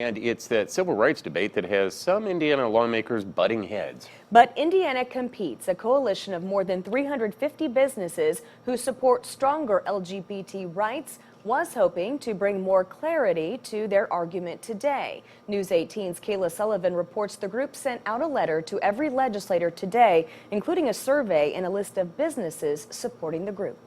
And it's that civil rights debate that has some Indiana lawmakers butting heads. But Indiana Competes, a coalition of more than 350 businesses who support stronger LGBT rights, was hoping to bring more clarity to their argument today. News 18's Kayla Sullivan reports the group sent out a letter to every legislator today, including a survey and a list of businesses supporting the group.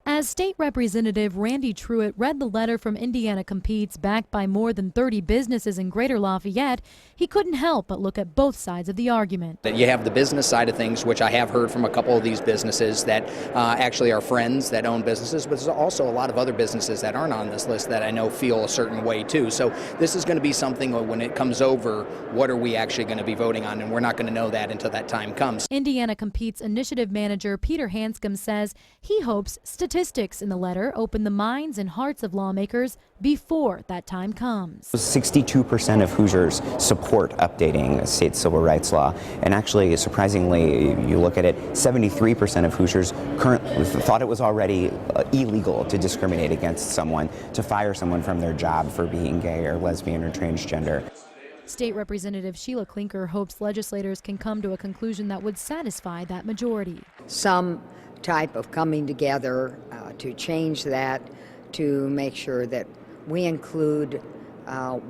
As State Representative Randy Truitt read the letter from Indiana Competes, backed by more than 30 businesses in Greater Lafayette, he couldn't help but look at both sides of the argument. That you have the business side of things, which I have heard from a couple of these businesses that actually are friends that own businesses, but there's also a lot of other businesses that aren't on this list that I know feel a certain way too. So this is going to be something when it comes over, what are we actually going to be voting on? And we're not going to know that until that time comes. Indiana Competes Initiative Manager Peter Hanscom says he hopes statistics in the letter open the minds and hearts of lawmakers before that time comes. 62% of Hoosiers support updating state civil rights law, and actually, surprisingly, you look at it, 73% of Hoosiers currently thought it was already illegal to discriminate against someone, to fire someone from their job for being gay or lesbian or transgender. State Representative Sheila Klinker hopes legislators can come to a conclusion that would satisfy that majority. Some type of coming together to change that, to make sure that we include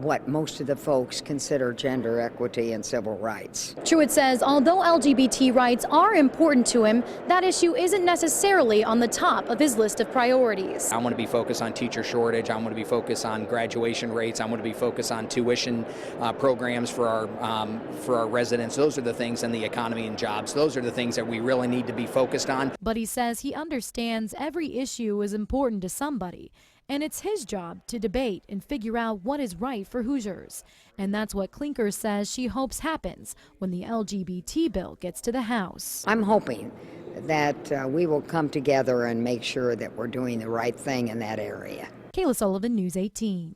what most of the folks consider gender equity and civil rights. Truitt says although LGBT rights are important to him, that issue isn't necessarily on the top of his list of priorities. I want to be focused on teacher shortage. I want to be focused on graduation rates. I want to be focused on tuition programs for our residents. Those are the things, in the economy and jobs. Those are the things that we really need to be focused on. But he says he understands every issue is important to somebody, and it's his job to debate and figure out what is right for Hoosiers. And that's what Klinker says she hopes happens when the LGBT bill gets to the House. I'm hoping that we will come together and make sure that we're doing the right thing in that area. Kayla Sullivan, News 18.